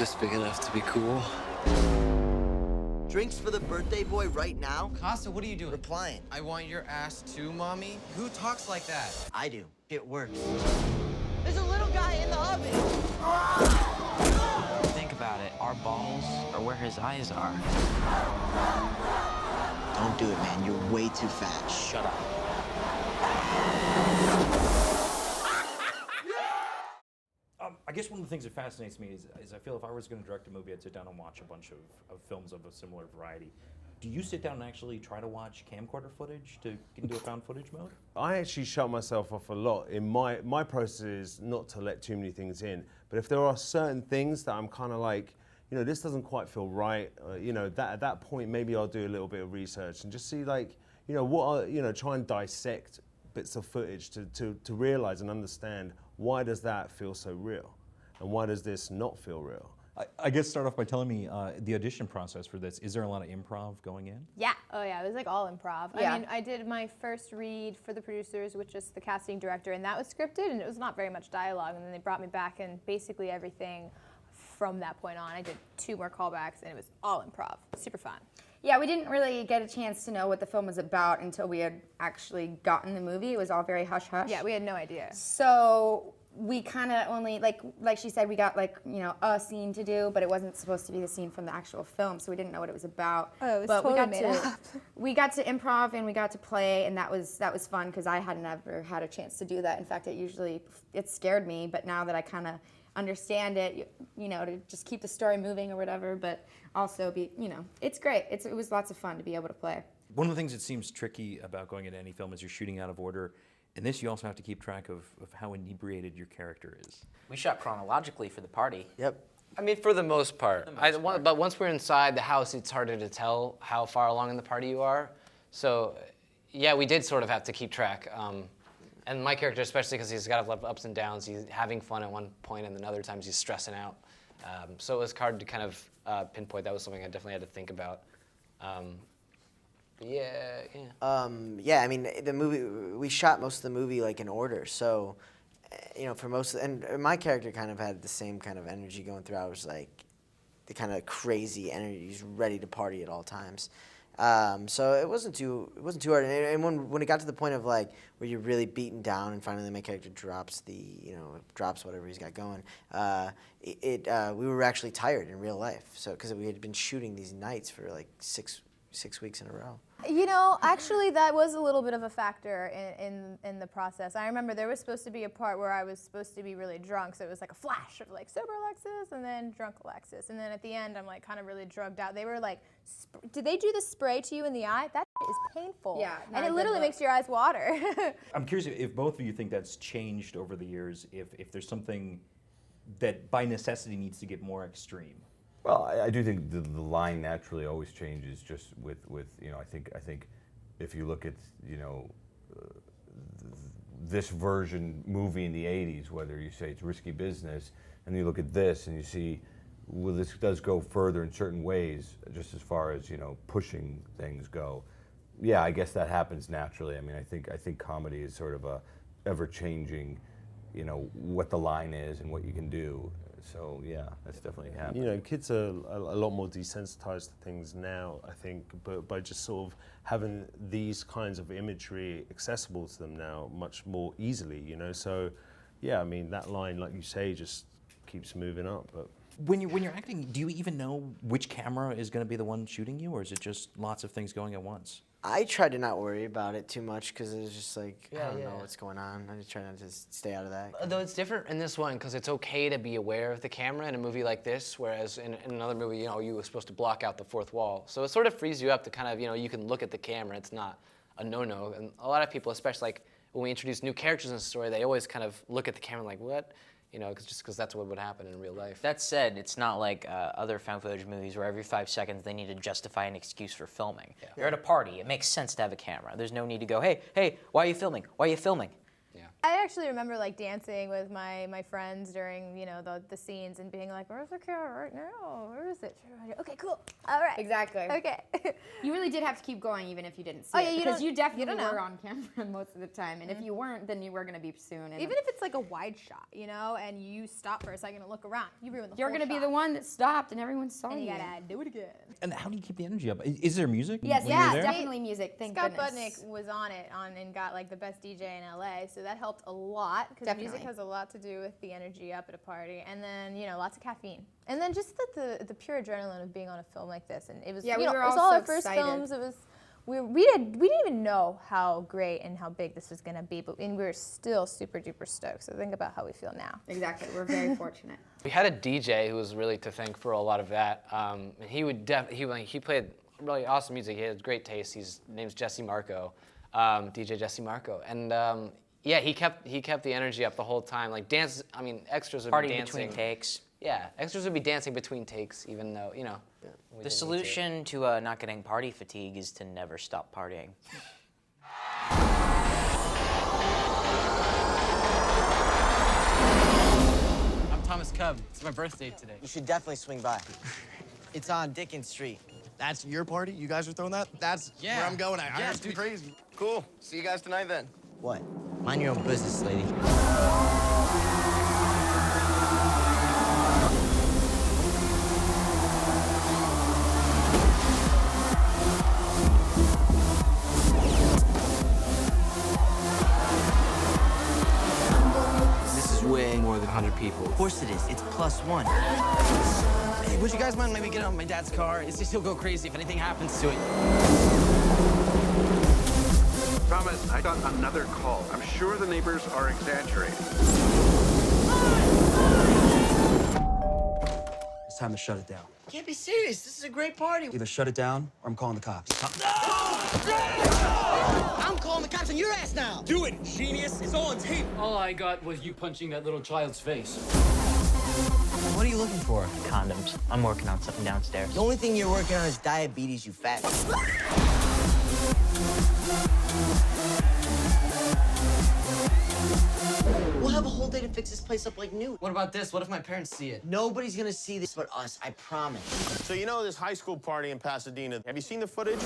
Just big enough to be cool. Drinks for the birthday boy right now? Costa, what are you doing? Replying. I want your ass too, Mommy? Who talks like that? I do. It works. There's a little guy in the oven. Think about it. Our balls are where his eyes are. Don't do it, man. You're way too fat. Shut up. I guess one of the things that fascinates me is I feel if I was going to direct a movie, I'd sit down and watch a bunch of films of a similar variety. Do you sit down and actually try to watch camcorder footage to get into a found footage mode? I actually shut myself off a lot. In my process is not to let too many things in, but if there are certain things that I'm kind of like, you know, this doesn't quite feel right, you know, that at that point maybe I'll do a little bit of research and just see, like, you know, what are, you know, try and dissect bits of footage to realize and understand, why does that feel so real? And why does this not feel real? I guess start off by telling me the audition process for this. Is there a lot of improv going in? Yeah. Oh yeah, it was like all improv. Yeah. I mean, I did my first read for the producers, which is the casting director, and that was scripted, and it was not very much dialogue. And then they brought me back, and basically everything from that point on, I did 2 more callbacks, and it was all improv. Super fun. Yeah, we didn't really get a chance to know what the film was about until we had actually gotten the movie. It was all very hush-hush. Yeah, we had no idea. So we kind of only, like she said, we got, like, you know, a scene to do, but it wasn't supposed to be the scene from the actual film, so we didn't know what it was about. Oh, it was but totally made up. We got to improv and we got to play, and that was fun because I had never had a chance to do that. In fact, it scared me, but now that I kind of understand it, you know, to just keep the story moving or whatever, but also be, you know, it's great. It was lots of fun to be able to play. One of the things that seems tricky about going into any film is you're shooting out of order. In this, you also have to keep track of how inebriated your character is. We shot chronologically for the party. Yep. I mean, for the most part. But once we're inside the house, it's harder to tell how far along in the party you are. So, yeah, we did sort of have to keep track. And my character, especially because he's got a lot of ups and downs, he's having fun at one point, and then other times he's stressing out. So it was hard to kind of pinpoint. That was something I definitely had to think about. Yeah. Yeah, I mean, the movie, we shot most of the movie like in order, so, you know, for most, and my character kind of had the same kind of energy going throughout. It was like the kind of crazy energy, he's ready to party at all times. So it wasn't too hard. And when it got to the point of like where you're really beaten down, and finally my character drops whatever he's got going, we were actually tired in real life. So because we had been shooting these nights for like six weeks in a row. You know, actually, that was a little bit of a factor in the process. I remember there was supposed to be a part where I was supposed to be really drunk, so it was like a flash of like sober Alexis and then drunk Alexis, and then at the end I'm like kind of really drugged out. They were like, did they do the spray to you in the eye? That is painful. Yeah, and it literally makes your eyes water. I'm curious if both of you think that's changed over the years, if there's something that by necessity needs to get more extreme. Well, I do think the line naturally always changes just with you know, I think if you look at, you know, this version movie in the 80s, whether you say it's risky business, and you look at this and you see, well, this does go further in certain ways, just as far as, you know, pushing things go. Yeah, I guess that happens naturally. I mean, I think comedy is sort of a ever-changing, you know, what the line is and what you can do. So yeah, that's definitely happening. You know, kids are a lot more desensitized to things now, I think, but by just sort of having these kinds of imagery accessible to them now much more easily, you know. So yeah, I mean, that line, like you say, just keeps moving up. But when you're acting, do you even know which camera is going to be the one shooting you, or is it just lots of things going at once? I tried to not worry about it too much because it was just like, I don't know what's going on. I just try not to stay out of that. Though it's different in this one because it's okay to be aware of the camera in a movie like this, whereas in another movie, you know, you were supposed to block out the fourth wall. So it sort of frees you up to kind of, you know, you can look at the camera. It's not a no-no. And a lot of people, especially like when we introduce new characters in the story, they always kind of look at the camera like, what? You know, just because that's what would happen in real life. That said, it's not like other found footage movies where every 5 seconds they need to justify an excuse for filming. Yeah. You're at a party. It makes sense to have a camera. There's no need to go, hey, why are you filming? Why are you filming? Yeah. I actually remember like dancing with my friends during, you know, the scenes and being like, where's the camera right now? Where is it? Okay, cool. All right. Exactly. Okay. You really did have to keep going even if you didn't see Oh, yeah, it. you Because don't- you definitely you don't were know. on camera most of the time. And if you weren't, then you were going to be soon. And Even if it's like a wide shot, you know, and you stop for a second and look around, you ruin the you're whole going to be shot. the one that stopped and everyone saw And you you. gotta do it again. And how do you keep the energy up? Is there music? Yes, when you're yeah, there? definitely music. Thank Scott goodness. Budnick was on it and got like the best DJ in LA, so that helped a lot because music Definitely. has a lot to do with the energy up at a party, and then you know lots of caffeine, and then just the pure adrenaline of being on a film like this, and it was Yeah, you we know, were it was all all so our first excited. films. It was we didn't even know how great and how big this was gonna be, but and we were still super duper stoked. So think about how we feel now. Exactly. We're very fortunate. We had a DJ who was really to thank for a lot of that. And he would he played really awesome music. He had great taste. His name's Jesse Marco, DJ Jesse Marco, and yeah, he kept the energy up the whole time. Like dance, I mean, extras would Party be dancing. between takes. Yeah, extras would be dancing between takes, even though you know. we The didn't need to. solution to not getting party fatigue is to never stop partying. I'm Thomas Cub. It's my birthday today. You should definitely swing by. It's on Dickens Street. That's your party? You guys are throwing that? That's Yeah. where I'm going. I Yeah, heard it's dude. crazy. Cool. See you guys tonight then. What? Mind your own business, lady. This is way more than 100 people. Of course it is. It's +1. Hey, would you guys mind maybe getting out my dad's car? It's just he'll go crazy if anything happens to it. Thomas, I got another call. I'm sure the neighbors are exaggerating. It's time to shut it down. You can't be serious. This is a great party. Either shut it down or I'm calling the cops. I'm calling the cops on your ass now. Do it, genius! It's all on tape! All I got was you punching that little child's face. What are you looking for? Condoms. I'm working on something downstairs. The only thing you're working on is diabetes, you fat. We'll have a whole day to fix this place up like new. What about this? What if my parents see it? Nobody's gonna see this but us, I promise. So you know this high school party in Pasadena. Have you seen the footage?